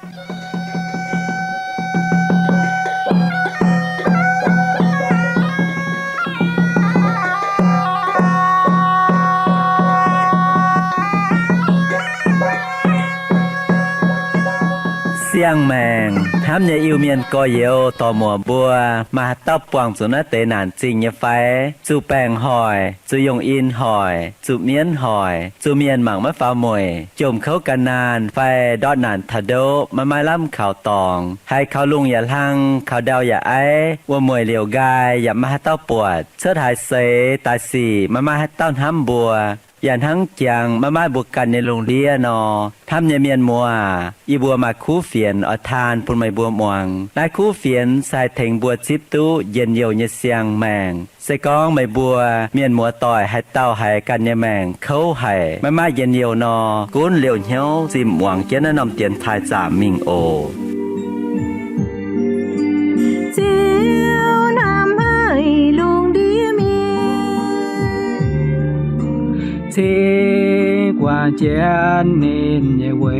เสียงแมงห้ามอย่าอิวเมียนก็เยวต่อหมัวบัวมาตับปวงสุนเตนานจริงอย่าไฟจูแปงหอยจูยงอินหอยจูเมียนหอยจูเมียนหมังมะฟ้ามวยจมเข้ากันนานไฟดอดนานทะโดมาไม้ล่ำข่าวตองให้เขาลุงอย่าลังเขาดาวอย่าไอว่ามวยเหลียวกายอย่ามาให้เต้าปวดเชิดหายเสตายสี่มาให้เต้าห้ำบัวอย่างทั้งเจียงมาบุกกันในโรงเรียนอทำเยเมียนมัวอีบัวมาคู่เฟียนอทานปุ่นไม่บัวมวงได้คู่เฟียนใส่เถงบัวจิบตู้เย็นเยียวเยเสียงแมงใส่กองไม่บัวเมียนมัวต่อยให้เต้าให้กันเยแมงเขาให้มาเย็นเยียวนอกุ้นเหลียวเหี้ยวจิมหวังเจนนำเตียนทายจ่ามิงโอเจียวนำให้ลุงดีมีthế qua chén nên nhẹ quê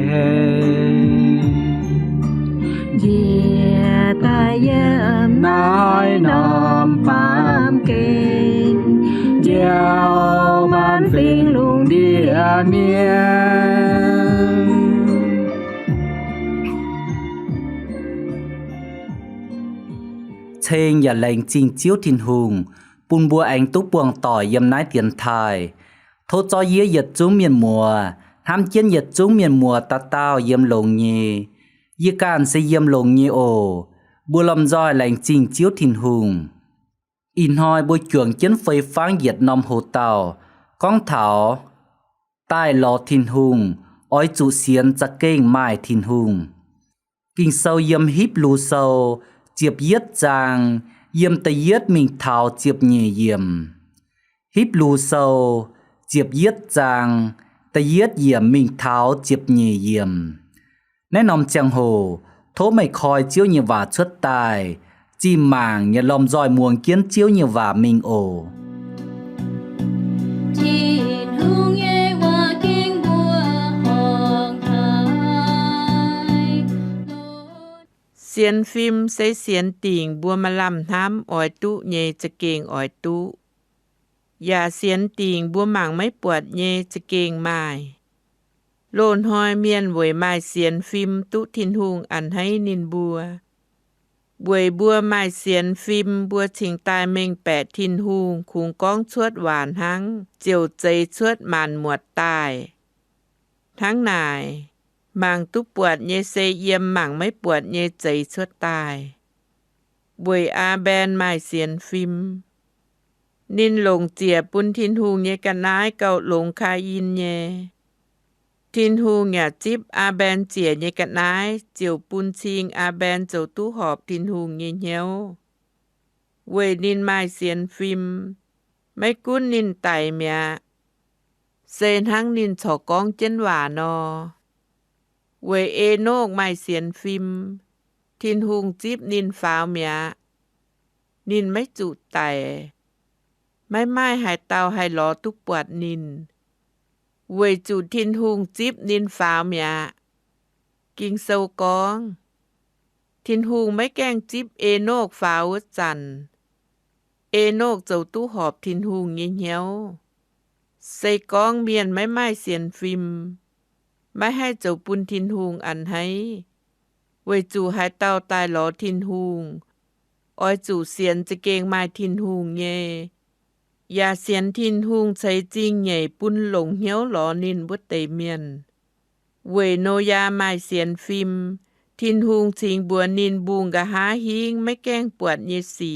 Dìa ta yếm nói nòm bám kênh gieo man phiền luôn đi miên Thênh và lệnh trình chiếu thiên hùng Bùn bùa anh túc buông tỏi yếm nái tiền thai Thô cho yế yết chúng miền mùa Ham chiến yết chúng miền mùa ta tao yếm lồng nhì Yế can sẽ yếm lồng nhì ồ Bùa lòng dòi lành trình chiếu thìn hùng In hoi bùa chuồng chiến phây pháng yết nòm hồ tàu Con thảo Tai lò thìn hùng Ói trụ xiên chắc kênh mai thìn hùng Kinh sâu yếm híp lù sâu Chiếp yết giang Yếm ta yết mình thảo chiếp nhì yếm Híp lù sâu Chiếp yết giang, ta yết yểm mình tháo chiếp nhì yểm. Nét nòm chàng hồ, thố mày khói chiếu như vả xuất tài, chim màng như lòng dòi muồng kiến chiếu như vả mình ổ. Xiên phim sẽ xiên tình bùa mà làm thám ỏi tụ nhẹจะเก่งỏi tụอย่าเสียนติงบัวหมังไม่ปวดเยจะเก่งไม้โลนหอยเมียนบวยไม้เสียนฟิมตุทินหุงอันให้นินบัวบวยบัวไม้เสียนฟิมบัวชิงตายเมงแปดทินหุงคุงก้องชวดหวานหังเจียวใจชวดมันหมวดตายทั้งนายหมังตุปวดเยเซเยี่ยมหมังไม่ปวดเยใจชวดตายบวยอาแบนไม้เสียนฟิมนินหลงเจียปุนทินหูเยกันนายเก่าหลงคายินเยทินหูอย่าจิบอาแบนเจียเยกันนายเจียวปุนชิงอาแบนเจ้าตู้หอบทินหูเยเหียวเวนินไม้เสียนฟิมไม่กุ้นนินไตเมียเซนหังนินฉอกองเจนหวานอเวเอโนกไม้เสียนฟิมทินหูจิบนินฟ้าวเมียนินไม่จุไตไม่หายเตาให้ล้อทุกปวดนินเวยจูทินหุงจิบนินฟ้าวเมียกิงเซากองทินหุงไม่แกล้งจิบเอโนกฟ้าวจันเอโนกเจ้าตู้หอบทินหุงเงี้ยวใส่กองเมียนไม่เสียนฟิมไม่ให้เจ้าปุนทินหุงอันให้เวยจูหายเตาตายล้อทินหุงอ้อยจูเสียนจะเกงไม้ทินหุงเย่ยาเสียนทินหุงใช้จริงใหญ่ปุ้นหลงเหี้ยวหลอนินบุตเตเมียนเวโนยาไม้เสียนฟิมทินหุงชิงบัวนินบุงกะหาหิงไม่แกล้งปวดเยสี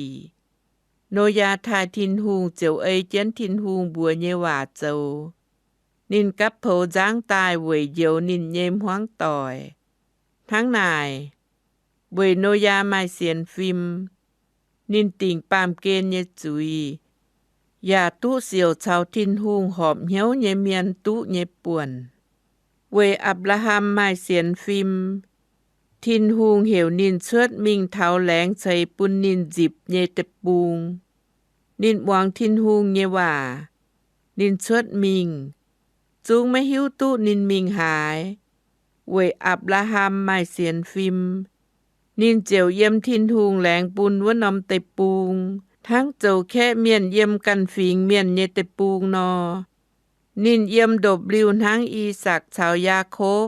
โนยาทายทินหุงเจียวเอเจียนทินหุงบัวเยว่าเจ้านินกับโผจ้างตายเวยเยียวนินเยมห้วงต่อยทั้งนายเวโนยาไม้เสียนฟิมนินติ่งปามเกณฑ์เยจุยอย่าตู้เสียวชาวทินหุงหอบเหี้ยวเยเมียนตู้เยป่วนเวอับราฮัมไม้เสียนฟิมทินหุงเหวนินเชิดมิงเท้าแหลงใส่ปุนนินจิบเยตะปูงนินวางทินหุงเยว่านินเชิดมิงจูงไม่หิวตู้นินมิงหาย เวยอับราฮัมไม่เสียนฟิมนินเจียวเยี่ยมทินทุงแหลงปุนว่านอมเตปูงทั้งเจ้าแค่เมียนเยี่ยมกันฟิงเมียนเยเตปูงนอนินเยี่ยมดบลิวทั้งอีสักชาวยาโคบ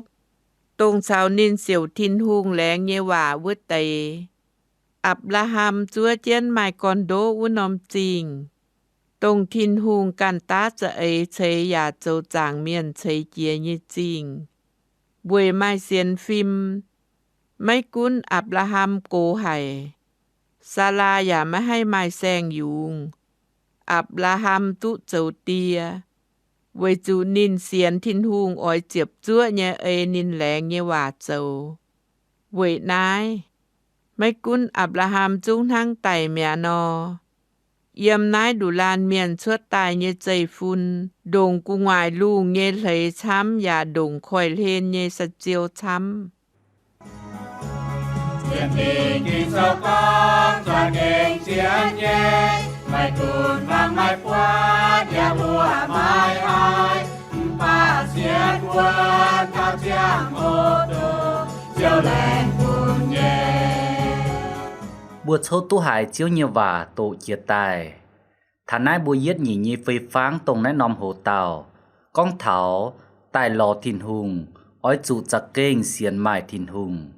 ตรงชาวนินเสียวทินทุงแหลงเยว่าวุตเตอับราฮัมจัวเจียนไมกอนโดว่านอมจริงตรงทินทุงกันตาจะเอเชยาโจจางเมียนเชยเจียเยจริงบวยไม่เสียนฟิมไม่กุนอับราฮัมโกไห่ซาลาอย่าไม่ให้ไม้แซงยุงอับราฮัมตุเจ้าเตียเวจูนินเสียนทินหุงอ้อยเจ็บจั่วเยเอนินแหลงเยว่าเจ้าเวนายไม่กุนอับราฮัมจุงทั้งไต่เมียนอเยี่ยมนายดุลานเมียนชวดตายเยใจฟุนดงกุงวายลูกเยเลยช้ำอย่าดงคอยเลนเยสเจียวช้ำChiến tình kim sao con cho kinh chiến nhé mai cùn vang mai qua nhà bùa mai ai ba chiến quân cao chiang ô tô chiều lên cùn nhé bùa châu tu hải chiếu như và tổ chia tài thà nái bùa giết nhị nhi phê pháng tông nái nòm hồ tàu con thảo tài lò thìn hùng ói chủ chặt kênh xiên mai thìn hùng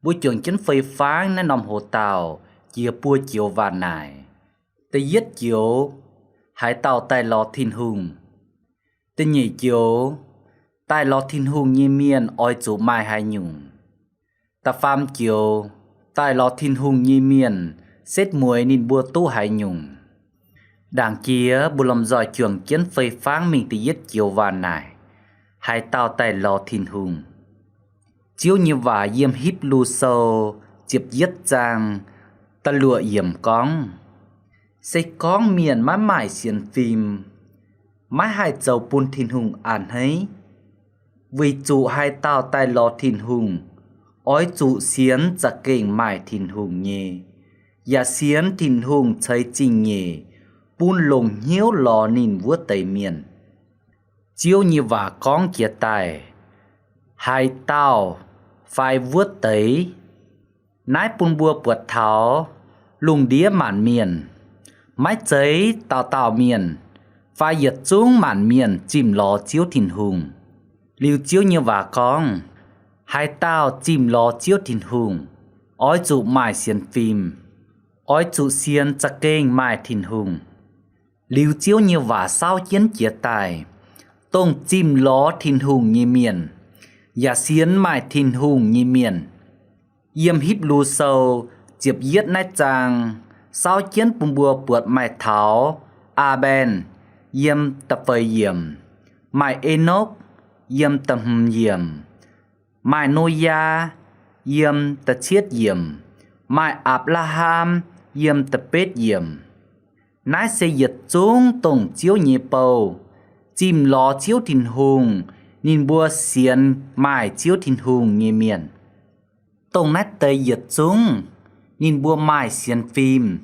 bùa trường chính phê pháng nái nòm hồ tàu chia bùa chiều và nải tê giết chiều hải tàu tài lò thìn hùng tê nhị chiều tài lò thìn hùng nhi miên ói chủ mai hai nhung ta pham chiều tài lò thiên hùng nhi miền xét muối nín bùa tu hải nhung đảng kia bùa lòng giỏi trường chiến phơi pháng mình tự giết chiều vàn này hai tao tài lò thiên hùng chiếu như vả yếm híp lu sâu chiếp giết giang ta lụa yểm cóng xây cóng miền mãi mãi xiên phim mãi hai dầu bùn thiên hùng án hấy vì chủ hai tao tài lò thiên hùng ói trụ xiến giặc kênh mải thìn hùng nhé và xiến thìn hùng chơi trình nhé bún lồng hiếu lò nín vuốt tây miền chiếu như và con kia tài hai tao phải vuốt tấy nái bún bùa bượt tháo lùng đĩa mạn miền mái giấy tào tào miền phải giật xuống mạn miền chìm lò chiếu thìn hùng liu chiếu như và con hai tao chìm lò chiếu thìn hùng ói trụ mài xiên phim ói trụ xiên chặt kênh mài thìn hùng liu chiếu như vả sao chiến chia tài tông chìm lò thìn hùng như miền và xiên mài thìn hùng như miền yếm híp lu sâu chiếp giết nái chàng sao chiến bùm bùa bượt mài tháo a ben yếm tập phơi yếm mài enoch yếm tầm yếm mai Noa yếm ta chiết yếm mai Abraham yếm ta pết yếm nái xây giật xuống tổng chiếu nhị bầu chìm lò chiếu thìn hùng nín bùa xiên mai chiếu thìn hùng nhị miền tổng nái tây giật xuống nín bùa mai xiên phim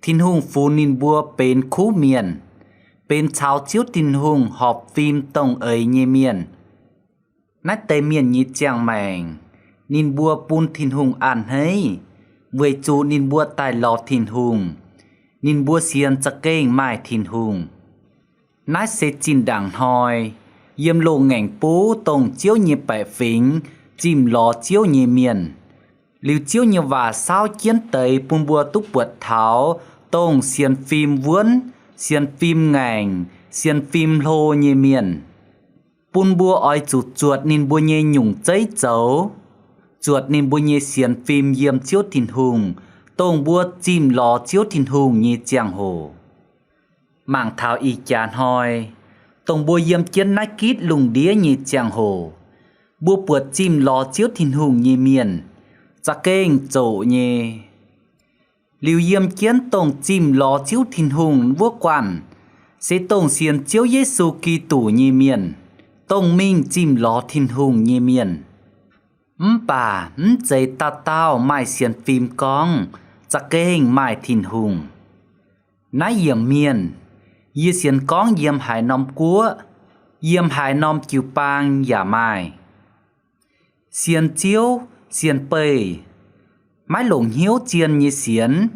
thìn hùng phù nín bùa bên khu miền bên cháo chiếu thìn hùng họp phim tổng ấy nhị miền nát tây miền như chàng mèng nín bùa bùn thìn hùng án hấy với chú nín bùa tài lò thìn hùng nín bùa xiên chặt kênh mài thìn hùng nát xế chín đảng hòi yếm lộ ngành bố tổng chiếu như bẻ phính chìm lò chiếu như miền liu chiếu như và sao chiến tây bùn bùa túc bượt tháo tổng xiên phim vuốn xiên phim ngành xiên phim lô như miền bùn bùa ói chuột chuột nín bùa nhê nhung cháy chấu chuột nín bùa nhê xiên phim yếm chiếu thìn hùng tông bùa chìm lò chiếu thìn hùng như chàng hồ mảng thảo y chán hoi tông bùa yếm chiến nái kít lùng đĩa như chàng hồ bùa bùa chìm lò chiếu thìn hùng như miền giặc kênh chổ như liu yếm chiến tông chìm lò chiếu thìn hùng vua quản sẽ tông xiên chiếu Giê-xu Ki-tủ như miền tông minh chìm lò thìn hùng như miền bà dây ta tao mai xiên phim con giặc kênh mai thìn hùng nái yếm miền yê xiên con yếm hải nòm cúa yếm hải nòm chiều bang giả mai xiên chiếu xiên pây mái lồng hiếu chiên như xiên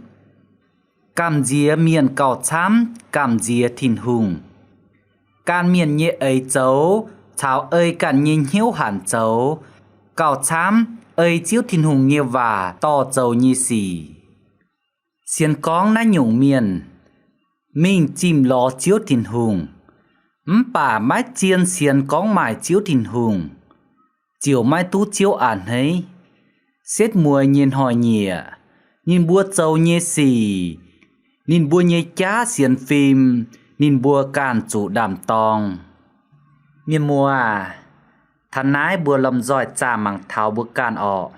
cam dìa miền cầu chám cam dìa thìn hùng can miền nhẹ ấy cháu cháo ơi càn nhìn hiếu hẳn cháu cầu chám ơi chiếu thìn hùng như và to cháu như xì xiên con ná nhung miền mình chìm lò chiếu thìn hùng bà mái chiên xiên con mài chiếu thìn hùng chiều mai tú chiếu ản ấy xét mùa nhìn hỏi nhẹ nhìn bua châu nhẹ xì nhìn bua nhẹ chá xiên phim nhìn bua càn chủ đàm tòng miền mùa thằng nái bua lầm giỏi trà mảng tháo bua càn ọ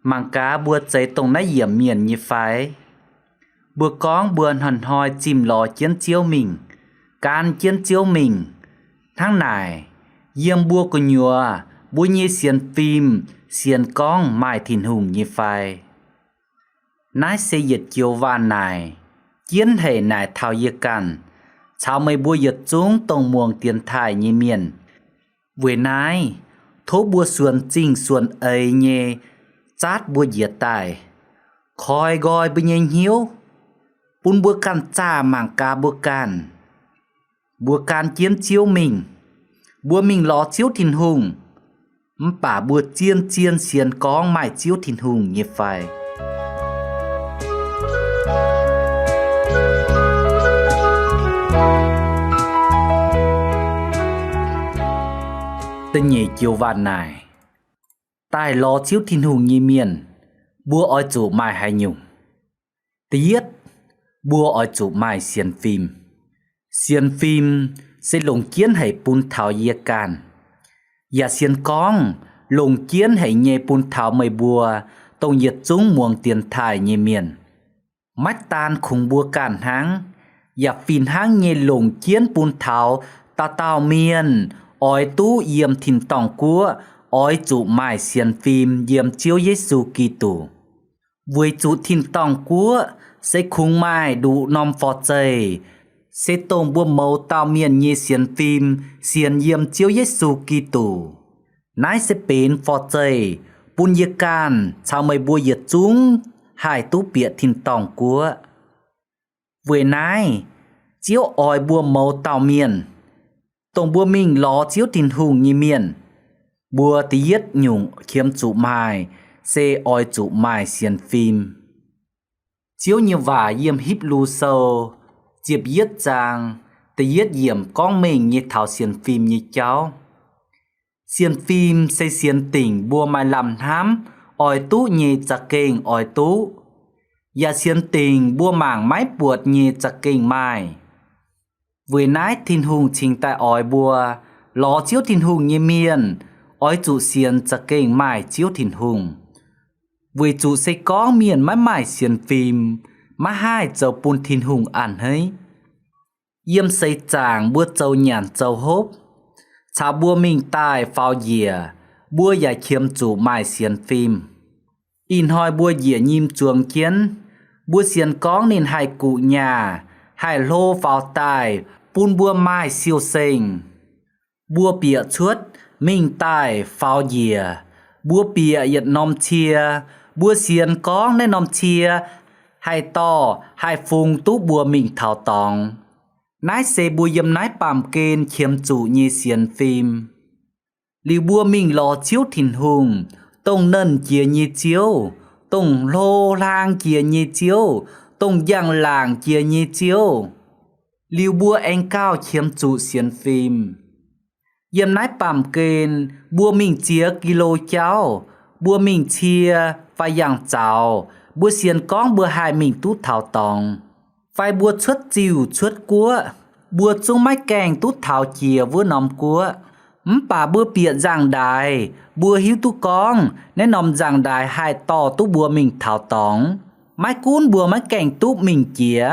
mảng cá bua cháy tông nái hiểm miền như phái bua con bua hằn hoi chìm lò chiến chiếu mình can chiến chiếu mình tháng này yếm bua của nhùa bua nhẹ xiên phim xiên con mai thìn hùng như phai nái xây dịch chiều van này chiến hệ này thao yê cằn chào mây bua dịch chúng tông muồng tiền thải như miền với nái thố bua xuân chinh xuân ấy nhé chát bua diệt tài khói gọi bên nhanh hiếu bún bua can cha mảng ca bua can chiến chiếu mình bua mình ló chiếu thìn hùng bà bua chiên chiên xiên con mài chiếu thìn hùng như phải tên nhị chiều vạn này tài ló chiếu thìn hùng như miền bua oi chủ mài hay nhung tiết bua oi chủ mài xiên phim sẽ lồng kiến hay bún thảo yê can và xiên con lồng kiến hay nhẹ bún thảo mây bùa tông nhiệt chúng muồng tiền thải nhẹ miền mách tan khung bùa cản háng và phìn háng nhẹ lồng kiến bún thảo ta tao miền oi tú yếm thìn tòng cua oi chủ mài xiên phim yếm chiếu Giêsu Kitô với chủ thìn tòng cua sẽ khung mai đủ nom phò chày sẽ tông bua màu tao miền như xiên phim xiên yếm chiếu Giêsu Kitô nái sẽ bến phò chày bún yê can chào mây bua yết chúng hai tú bịa thìn tòng cua với nái chiếu oi bua màu tao miền tông bua mình ló chiếu thìn hùng như miền bua tí yết nhung khiếm chủ mài sẽ oi chủ mài xiên phim chiếu như vả yếm híp lưu sâu diệp yết chàng tê yết yểm con mình như thảo xiên phim như cháu xiên phim xây xiên tỉnh bua mai làm hám oi tú như chặt kênh oi tú và xiên tình bua mảng mái buột như chặt kênh mai với nái thìn hùng trình tại oi bua ló chiếu thìn hùng như miền oi chủ xiên chặt kênh mai chiếu thìn hùng với chủ xây có miền mãi mãi xiên phim mà hai châu bún thìn hùng ăn ấy yếm xây chàng bua châu nhàn châu hốp chào bua mình tài phao dìa bua giải khiêm chủ mài xiên phim in hoi bua dìa nhim chuồng kiến bua xiên con nên hai cụ nhà hai lô phao tài bún bua mai siêu sinh bua bịa chuốt mình tài phao dìa bua bịa yết nom chia bua xiên con nên nom chia hai to hai phung tú bùa mình thảo tòng nái xe bùa yếm nái bàm kên khiêm chủ như xiên phim liu bùa mình lò chiếu thìn hùng tông nân chia như chiếu tông lô lang chia như chiếu tông giang làng chia như chiếu liu bùa anh cao khiêm chủ xiên phim yếm nái bàm kên bùa mình chia kilo cháo bùa mình chia phải yang cháo bua xiên con bua hai mình tút thảo tòng phải bua chuất chiều chuất cua bua chung mái kèng tút thảo chìa vua nòm cua bà bua bịa giang đài bua hiếu tú con nên nòm giang đài hai to tú bua mình thảo tòng mái cún bua mái kèng tú mình chìa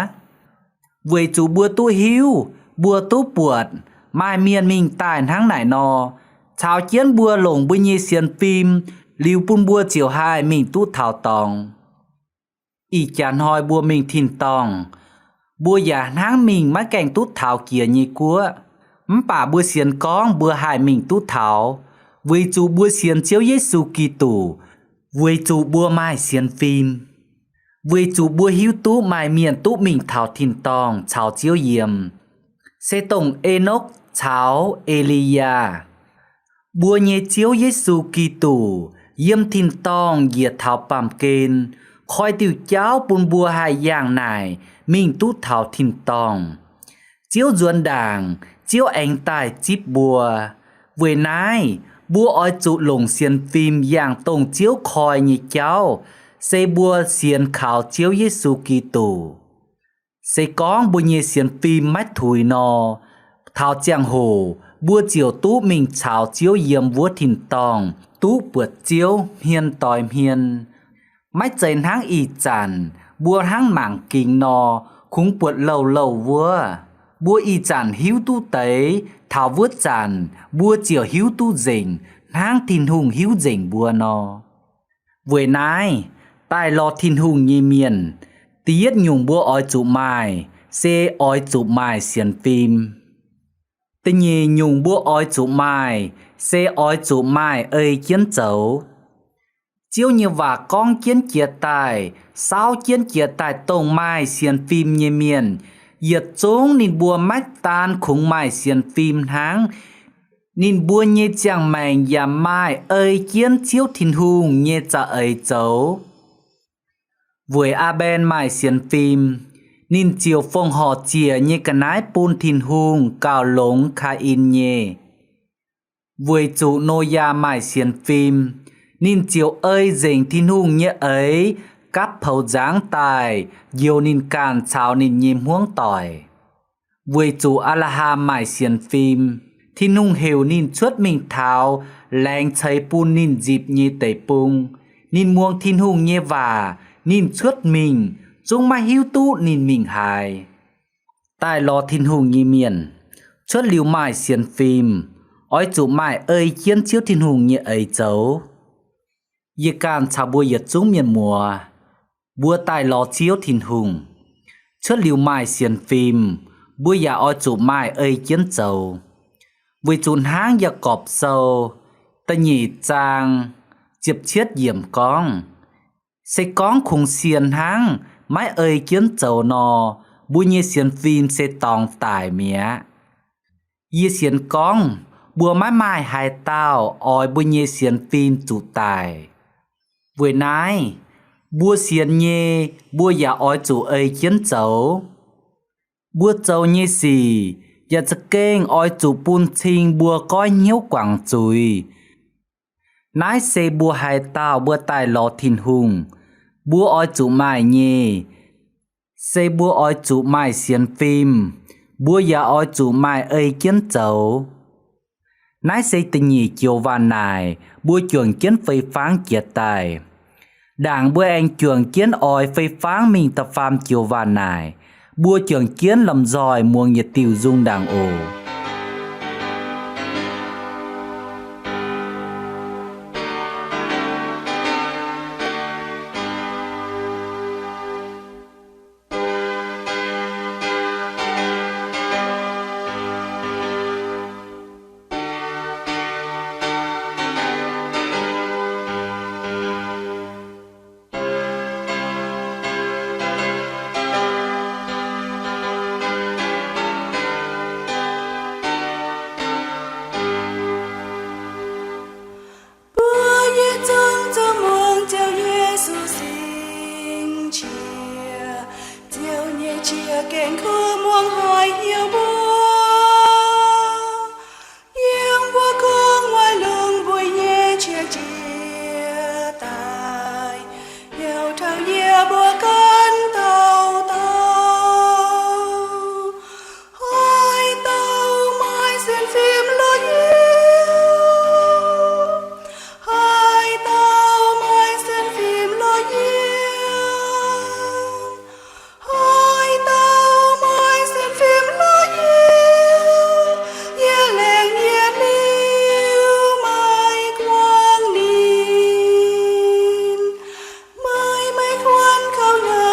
với chủ bua tú hiếu bua tú buột mai miền mình tài tháng nải nò chào chiến bua lồng bua nhi xiên phim liu bun bua chiều hai mình tút thảo tòng ý chán hoi bua mình thìn tòng bua giả náng mình mái kèng tút thảo kia như cua bà bua xiên con bua hai mình tút thảo Với chủ bua xiên chiếu Giêsu Kitô, với chủ bua mai xiên phim. Với chủ bua hiếu tú mai miền tú mình thảo thìn tòng chào chiếu yểm. Sẽ tổng Enoch chào Elia. Bua nhé chiếu Giêsu Kitô, yểm thìn tòng diệt thảo bàm kên. Khói tiểu cháu bùn bua hai dạng này, mình tú thảo thìn tòng. Chiếu duân đảng, chiếu ánh tài chíp bùa. Với nái, bùa oi trụ lồng xiên phim dạng tổng chiếu khói như cháu. Sẽ bùa xiên khảo chiếu Giêsu Kitô. Sẽ con bùa nhé xiên phim mách thùi nò. Thảo chàng hồ, bùa chiếu tú mình chào chiếu yếm vua thìn tòng. Tú bượt chiếu hiên tòi hiên. Mách chén háng y chàn, bùa háng mảng kinh nò. Khung bượt lâu lâu vua. Bùa y chàn hiếu tú tế, thảo vượt chàn, bùa chiều hiếu tú dình, háng thìn hùng hiếu dình bùa nò. Với nái, tài lò thìn hùng nhì miền, tiết nhung bùa oi chủ mai, xê oi chủ mai xiên phim. Tê nhì nhung bùa oi chủ mai, xê oi chủ mai ơi chiến chấu. Chiếu như và con chiến chia tài, sao chiến chia tài tông mai xiên phim nhì miền, yết trốn nên bùa mách tan khủng mai xiên phim háng, nên bùa nhé chàng mảnh và mai ơi chiến chiếu thìn hùng nhé cha ấy chấu. Với a ben mai xiên phim, nên chiều phong họ chìa nhé cả nái bùn thìn hùng cao lống khá in nhé. Với chủ nô ya mai xiên phim, nên chiều ơi dành thìn hùng nhé ấy, cắp hậu giáng tài, yêu nên càn chào nên nhìm huống tỏi. Với chủ A-la-ha mải xiên phim, thì nung hiểu nên chuất mình tháo, lành cháy bùn nên dịp như tẩy bung, nên muông thiên hùng nhé và, nên chuất mình, chúng mà hiếu tú nên mình hài. Tài lò thiên hùng như miền, chuất liu mải xiên phim, ôi chủ mải ơi chiến chiếu thiên hùng như ấy cháu. Ye can chào bùa yết chúng miền mùa, bùa tài lò chiếu thìn hùng. Chốt liu mai xiên phim, bùa ya oi chủ mai ơi chiến dầu. Với chùn háng ya cọp sâu, ta nhị trang, chiếp chiết diệm con. Sẽ con khung xiên háng, mái ơi chiến dầu nò, bùa nhé xiên phim sẽ tòng tải mía. Ye xiên con, bùa mái mai hai tao, oi bùa nhé xiên phim chủ tài. Với nái, bùa xiên nhé, bùa ya oi chủ ơi chiến dầu. Bùa châu nhé xì, ya cha kênh oi chủ bùn chinh bùa coi nhiêu quảng chùi. Nái xê bùa hai tao bùa tài lò thìn hùng, bùa oi chủ mai nhé. Xê bùa oi chủ mai xiên phim, bùa ya oi chủ mai ơi chiến dầu. Nái xê tình nhị chiều vàn này, bùa chuẩn kiến phây phán kiệt tài. Đảng bùa anh chuẩn kiến oi phây phán mình tập phàm chiều vàn này. Bùa trưởng kiến lầm dòi muông nhiệt tiểu dung đảng ổ. chia kèn khưa muông hỏi yêu búa yêu búa cương ngoài lương vui nhé chia tài yêu thao yêu búa cân tàu hỏi tàu mai xuyên phim lối yêu hỏi tàu mai xuyên phim lối yêu khâu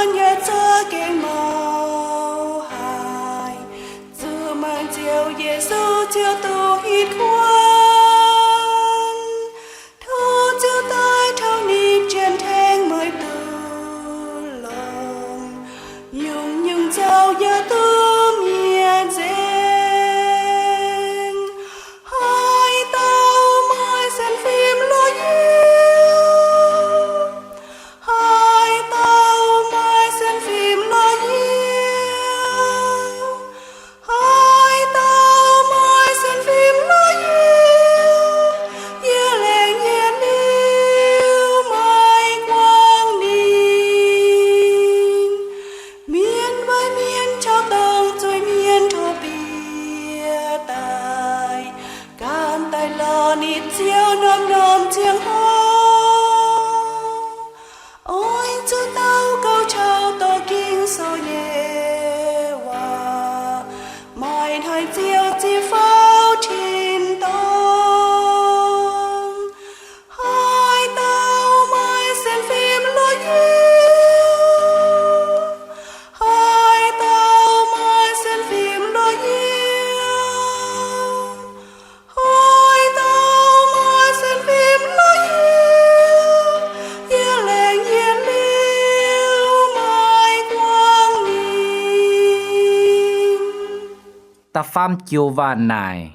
ta pham chiều vàn nài.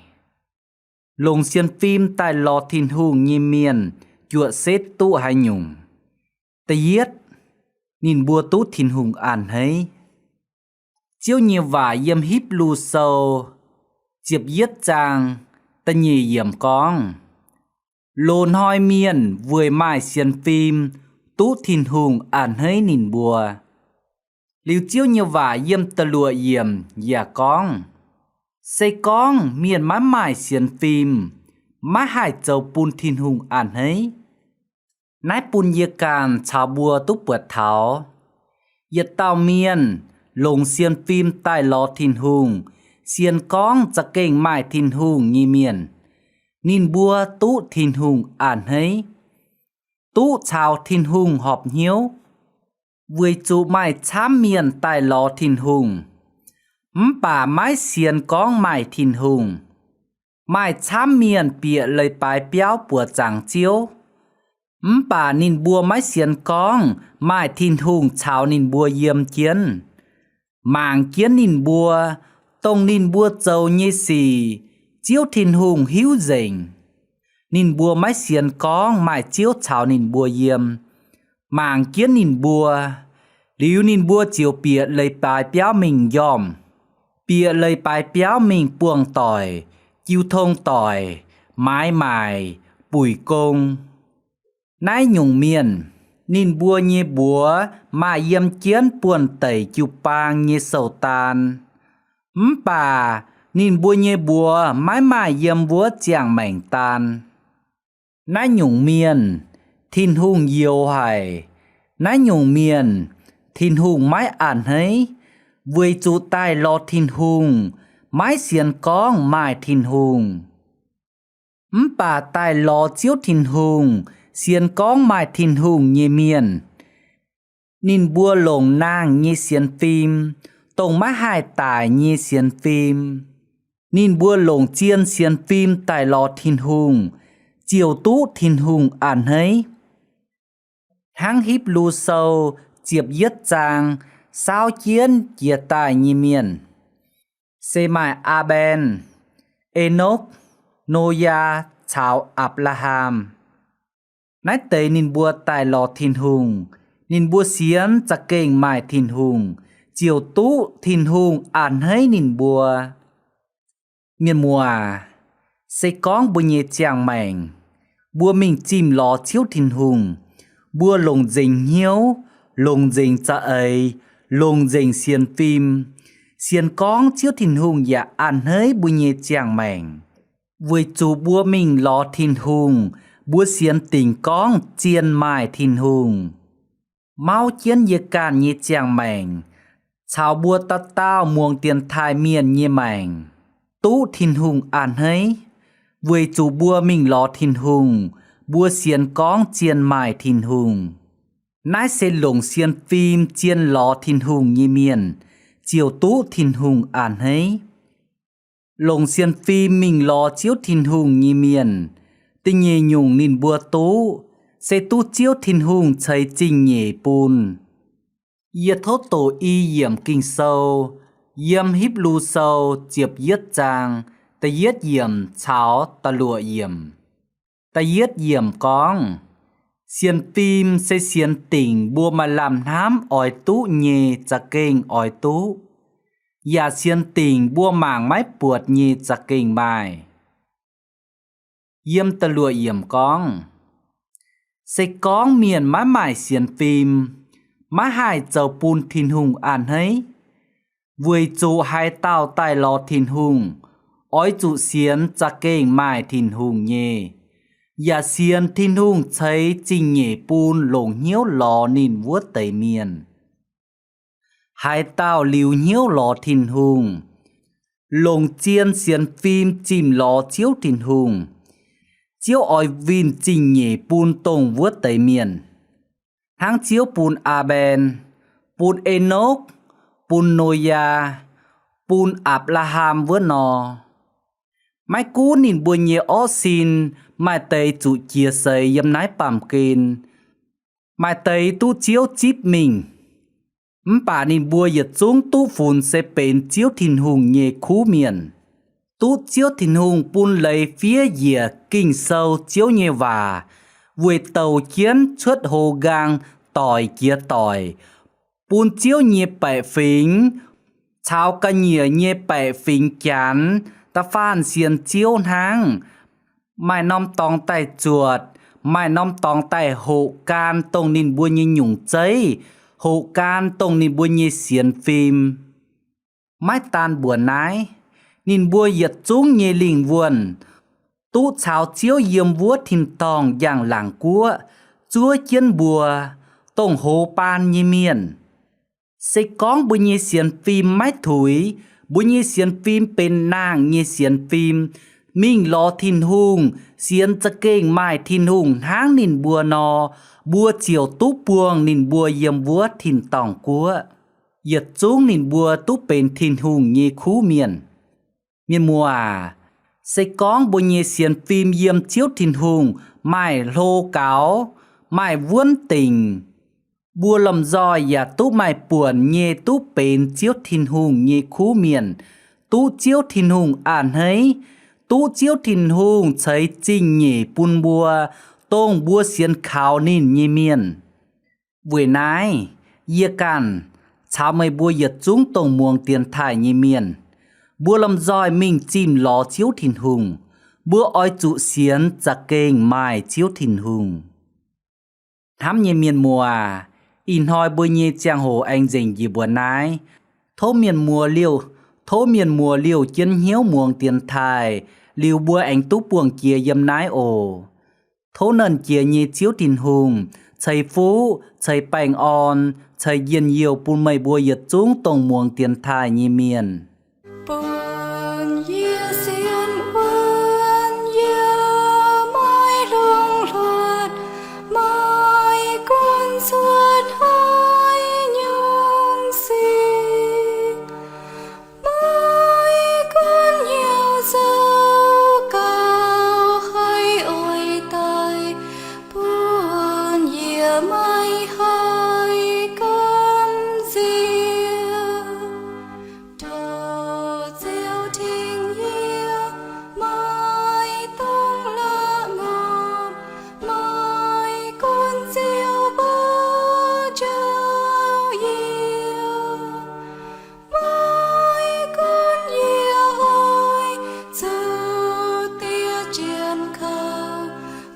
Lồng xiên phim tại lò thìn hùng nhì miền, chuột xếp tụ hai nhung. Ta giết, nhìn bùa tú thìn hùng ản hấy. Chiếu nhiều vả yếm híp lù sâu, chiếp giết chàng, ta nhì yếm con. Lồn hoi miền, vùi mai xiên phim, tú thìn hùng ản hấy nhìn bùa. Liu chiếu nhiều vả yếm ta lùa yếm, dạ con. Xây con miền má mài xiên phim, má hải châu pun thìn hùng ản hấy. Nái pun yê càn chào bùa túc bượt tháo. Yết tàu miền, lồng xiên phim tai lò thìn hùng, xiên con cha kênh mài thìn hùng nhì miền. Nhìn bùa tú thìn hùng ản hấy. Tú chào thìn hùng họp hiếu. Vui chú mài chám miền tai lò thìn hùng. Bà mái xiên con mài thìn hùng. Mài chám miền bịa lời bài béo bùa chẳng chiếu. Bà nhìn bùa mái xiên con mài thìn hùng chào nhìn bùa yếm kiến. Màng kiến nhìn bùa, tông nhìn bùa châu như xì, chiếu thìn hùng hiếu dình. Nhìn bùa mái xiên con mài chiếu chào nhìn bùa yếm. Màng kiến nhìn bùa, liu nhìn bùa chiếu bịa lời bài béo mình dòm. Bịa lời bài béo mình buông tỏi, chiêu thông tỏi, mái mài, bùi công. Nái nhung miền, nhìn bùa như bùa, mà yếm chiến buồn tẩy chiêu bang như sầu tàn. Bà, nhìn bùa như bùa, mái mài yếm bùa chàng mảnh tàn. Nái nhung miền, thìn hùng yêu hải. Nái nhung miền, thìn hùng mái ản hấy. Vui chú tai lò thìn hùng, mái xiên con mài thìn hùng. Bà tai lò chiếu thìn hùng, xiên con mài thìn hùng nhì miền. Nhìn bùa lồng nang như xiên phim, tổng má hai tài như xiên phim. Nhìn bùa lồng chiên xiên phim tai lò thìn hùng, chiều tú thìn hùng ản hấy. Háng híp lù sâu, chiếp giết chàng, sao chiến chia tài nhì miền. Xê mài A-ben, Enoch, Noa, chào Abraham. Nái tây nhìn bùa tài lò thìn hùng, nhìn bùa xiên cha kênh mài thìn hùng, chiều tú thìn hùng ản hấy nhìn bùa. Miền mùa, xê con bùa nhẹ chàng mảnh, bùa mình chìm lò chiếu thìn hùng, bùa lồng dình hiếu, lồng dình cha ấy, lồng dình xiên phim, xiên con chiếu thìn hùng dạ ản hấy bùa nhẹ chàng mảnh. Vui chú bùa mình lò thìn hùng, bùa xiên tình con chiên mài thìn hùng. Mau chiến ye càn nhẹ chàng mảnh, chào bùa ta tao muông tiền thai miền nhẹ mảnh. Tú thìn hùng ản hấy. Vui chú bùa mình lò thìn hùng, bùa xiên con chiên mài thìn hùng. Nái xe lồng xiên phim chiên lò thìn hùng nhì miền, chiều tú thìn hùng ản hấy. Lồng xiên phim mình lò chiếu thìn hùng nhì miền, tình nhì nhung nhìn bùa tú, xe tú chiếu thìn hùng cháy trình nhì bùn. Yê thốt tổ y yểm kinh sâu, yểm híp lù sâu chiếp yết chàng, ta yết yểm cháo ta lụa yểm. Ta yết yểm con. Xiên phim sẽ xiên tỉnh bùa mà làm hám ỏi tú nhì cha kênh ỏi tú. Dạ xiên tỉnh bùa mảng mái buột nhì cha kênh bài. Yếm ta lụa yểm con. Sẽ con miền má mải xiên phim, má hai châu pun thìn hùng ản hấy. Vui chú hai tao tai lò thìn hùng, ỏi chú xiên cha kênh mài thìn hùng nhì. Dạ xiên thìn hùng cháy trình nhẹ bùn lồng hiếu lò nhìn vuốt tẩy miền. Hai tao liu hiếu lò thìn hùng, lồng chiên xiên phim chìm lò chiếu thìn hùng, chiếu ỏi vin trình nhẹ bùn tông vuốt tẩy miền. Háng chiếu bùn A-ben, bùn Enoch, bùn Noa, bùn Abraham vuốt nò. Mai cú nhìn bùa nhẹ ó xin, mai tây chủ chia xây yếm nái bàm kênh. Mai tây tu chiếu chíp mình. Bà nhìn bùa yết xuống tu phùn sẽ bền chiếu thìn hùng nhẹ khú miền. Tú chiếu thìn hùng bùn lấy phía dìa kinh sâu chiếu nhẹ và vui tàu chiến chuất hồ gang tỏi kia tỏi bùn chiếu nhẹ bẻ phính cháo ca nhẹ nhẹ bẻ phính chán ta phan xiên chiếu hang mai nom tòng tay chuột mai nom tòng tay hộ can tông nín bua như nhung cháy hộ can tông nín bua như xiên phim mái tan buồn nái nín bua giật chúng như linh vuồn tú cháo chiếu yếm vua thìn tòng dạng làng cua chúa chiến bùa tông hồ pan như miền sẽ con bùi như xiên phim mái thủi bùi như xiên phim bên nàng như xiên phim mình lo thìn hùng xiên cha kênh mai thìn hùng háng nín bùa nò bùa chiều tú buông nín bùa yếm vua thìn tòng cua giật chúng nín bùa tú bên thìn hùng như khú miền miền mùa sẽ con bùi như xiên phim yếm chiếu thìn hùng mai lô cáo mai vuông tình bùa lầm roi và tú mai buồn nhê tú bền chiếu thìn hùng nhê khú miền tú chiếu thìn hùng ản hấy tú chiếu thìn hùng thấy trình nhê bùn bùa tông bùa xiên khảo nín nhê miền buổi nái yê càn cháo mây bùa yết chúng tông muông tiền thải nhê miền bùa lầm roi mình chìm ló chiếu thìn hùng bùa oi trụ xiên cha kênh mai chiếu thìn hùng thám nhê miền mùa in hoi bùi nhê chàng hồ anh dình gì buồn nái thố miền mùa liều chân hiếu muông tiền thai liều bùa anh tú buông kia yếm nái ồ thố nần kia nhê chiếu thìn hùng chày phú chày bành on chày yên nhiều bùn mây bùa yết chúng tông muông tiền thai nhê miền Buồn yê xiên buồn yê mai lung luật mai cuốn suốt hai nhung xin mai cuốn nhiều dấu cao hay ôi tay buồn yê mai hai cam diêu đồ diêu tình yêu mai tung lá ngọc mai con diêu bó trao yêu mai con yêu ơi giờ tia trên cao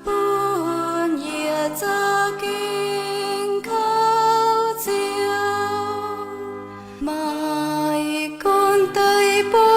buồn nhẹ ra kinh cao diêu mai con tới bố